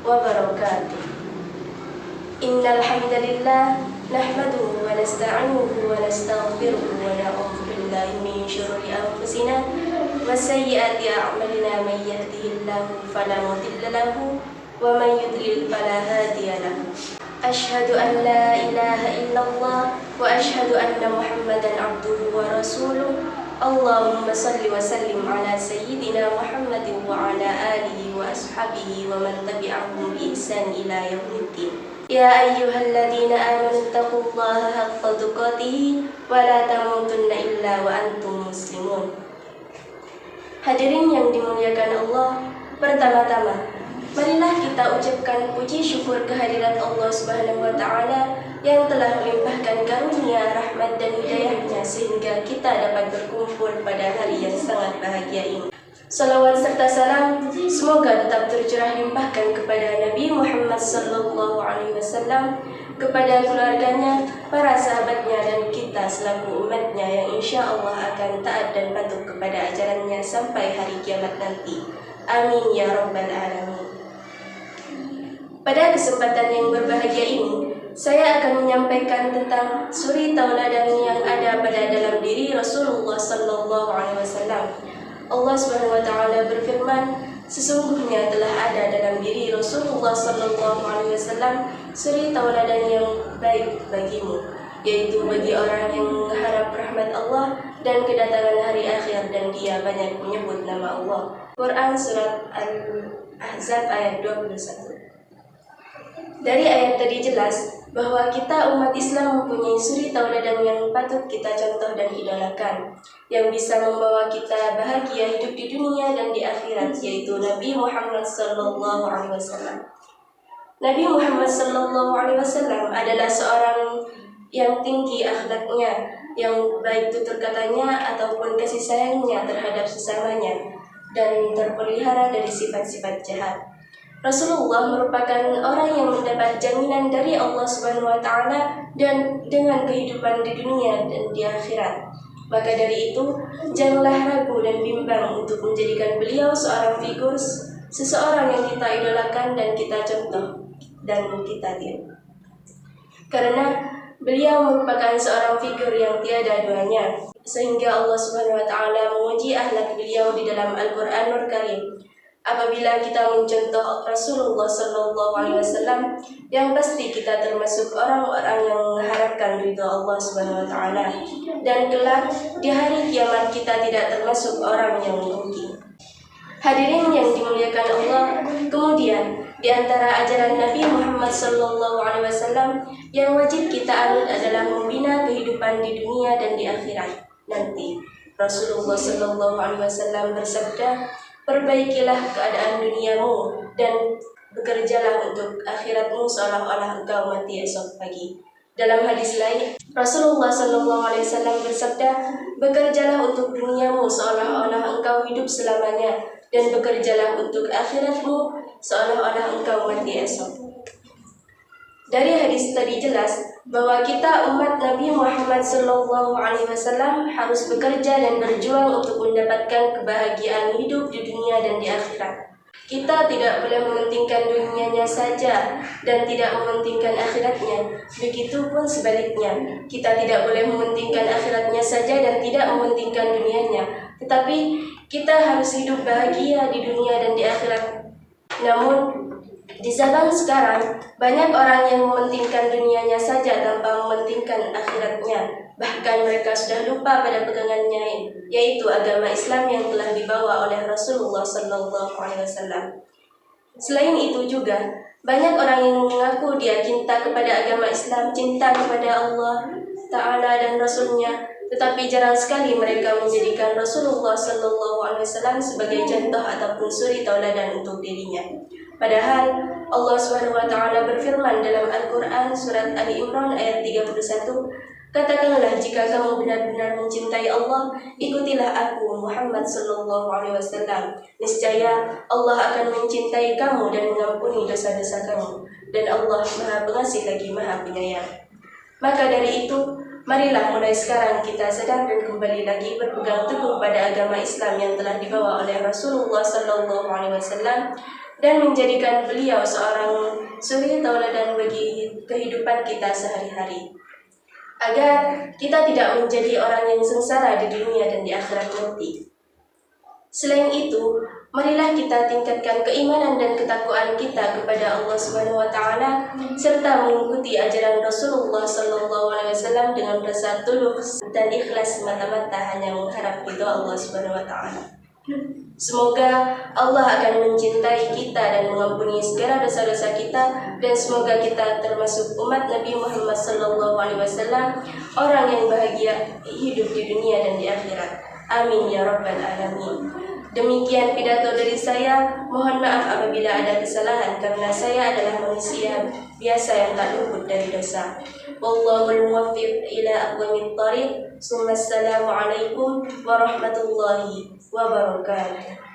wabarakatuh. Innal hamdalillah nahmaduhu wa nasta'inuhu wa nastaghfiruhu wa na'udzu billahi min shururi anfusina wa sayyiati a'malina may yahdihillahu fala mudilla lahu wa man yudlil fala hadiya lahu. Asyhadu an la ilaha illallah wa asyhadu anna Muhammadan abduhu wa rasuluh. Allahumma salli wa sallim ala sayyidina Muhammadin wa ala alihi wa ashabihi wa man tabi'ahum bi ihsan ila yaumiddin. Ya ayyuhalladzina amanu taqullaha haqqa tuqatih wa la tamutunna illa wa antum muslimun. Hadirin yang dimuliakan Allah, pertama-tama marilah kita ucapkan puji syukur kehadirat Allah Subhanahu wa taala yang telah melimpahkan karunia, rahmat dan hidayahnya sehingga kita dapat berkumpul pada hari yang sangat bahagia ini. Salawat serta salam semoga tetap tercurah limpahkan kepada Nabi Muhammad SAW, kepada keluarganya, para sahabatnya dan kita selaku umatnya yang insya Allah akan taat dan patuh kepada ajarannya sampai hari kiamat nanti. Amin ya rabbal alamin. Pada kesempatan yang berbahagia ini, saya akan menyampaikan tentang suri tauladan yang ada pada dalam diri Rasulullah SAW. Allah Subhanahu wa taala berfirman, sesungguhnya telah ada dalam diri Rasulullah SAW suri tauladan yang baik bagimu, yaitu bagi orang yang mengharap rahmat Allah dan kedatangan hari akhir dan dia banyak menyebut nama Allah. Quran Surat Al-Ahzab ayat 21. Dari ayat tadi jelas bahwa kita umat Islam mempunyai suri tauladan yang patut kita contoh dan idolakan, yang bisa membawa kita bahagia hidup di dunia dan di akhirat, yaitu Nabi Muhammad SAW. Nabi Muhammad SAW adalah seorang yang tinggi akhlaknya, yang baik tutur katanya ataupun kasih sayangnya terhadap sesamanya, dan terpelihara dari sifat-sifat jahat. Rasulullah merupakan orang yang mendapat jaminan dari Allah Subhanahu wa taala dan dengan kehidupan di dunia dan di akhirat. Maka dari itu, janganlah ragu dan bimbang untuk menjadikan beliau seorang figur, seseorang yang kita idolakan dan kita contoh dan kita tiru. Karena beliau merupakan seorang figur yang tiada duanya, sehingga Allah Subhanahu wa taala menguji akhlak beliau di dalam Al-Qur'anul Karim. Apabila kita mencontoh Rasulullah SAW, yang pasti kita termasuk orang-orang yang mengharapkan ridha Allah Subhanahu wa taala, dan kelak di hari kiamat kita tidak termasuk orang yang merugi. Hadirin yang dimuliakan Allah, kemudian di antara ajaran Nabi Muhammad SAW yang wajib kita anut adalah membina kehidupan di dunia dan di akhirat nanti. Rasulullah SAW bersabda, perbaikilah keadaan duniamu dan bekerjalah untuk akhiratmu seolah-olah engkau mati esok pagi. Dalam hadis lain, Rasulullah SAW bersabda, bekerjalah untuk duniamu seolah-olah engkau hidup selamanya, dan bekerjalah untuk akhiratmu seolah-olah engkau mati esok. Dari hadis tadi jelas bahwa kita umat Nabi Muhammad SAW harus bekerja dan berjuang untuk mendapatkan kebahagiaan hidup di dunia dan di akhirat. Kita tidak boleh mementingkan dunianya saja dan tidak mementingkan akhiratnya. Begitupun sebaliknya, kita tidak boleh mementingkan akhiratnya saja dan tidak mementingkan dunianya. Tetapi kita harus hidup bahagia di dunia dan di akhirat. Namun di zaman sekarang, banyak orang yang mementingkan dunianya saja tanpa mementingkan akhiratnya. Bahkan mereka sudah lupa pada pegangannya, yaitu agama Islam yang telah dibawa oleh Rasulullah SAW. Selain itu juga, banyak orang yang mengaku dia cinta kepada agama Islam, cinta kepada Allah Ta'ala dan Rasulnya, tetapi jarang sekali mereka menjadikan Rasulullah SAW sebagai contoh ataupun suri tauladan untuk dirinya. Padahal Allah Subhanahu wa taala berfirman dalam Al-Qur'an surat Ali Imran ayat 31, katakanlah jika kamu benar-benar mencintai Allah, ikutilah aku Muhammad SAW. Niscaya Allah akan mencintai kamu dan mengampuni dosa-dosa kamu, dan Allah Maha Pengasih lagi Maha Penyayang. Maka dari itu, marilah mulai sekarang kita sadar dan kembali lagi berpegang teguh pada agama Islam yang telah dibawa oleh Rasulullah SAW, dan menjadikan beliau seorang suri tauladan bagi kehidupan kita sehari-hari, agar kita tidak menjadi orang yang sengsara di dunia dan di akhirat nanti. Selain itu, marilah kita tingkatkan keimanan dan ketakwaan kita kepada Allah Subhanahu wa taala serta mengikuti ajaran Rasulullah sallallahu alaihi wasallam dengan rasa tulus dan ikhlas semata-mata hanya mengharap ridha Allah Subhanahu wa taala. Semoga Allah akan mencintai kita dan mengampuni segala dosa-dosa kita, dan semoga kita termasuk umat Nabi Muhammad sallallahu alaihi wasallam, orang yang bahagia hidup di dunia dan di akhirat. Amin ya rabbal alamin. Demikian pidato dari saya. Mohon maaf apabila ada kesalahan, karena saya adalah manusia biasa yang tak luput dari dosa. Wallahul muwaffiq ila aqwamit thariq. Assalamualaikum warahmatullahi wabarakatuh.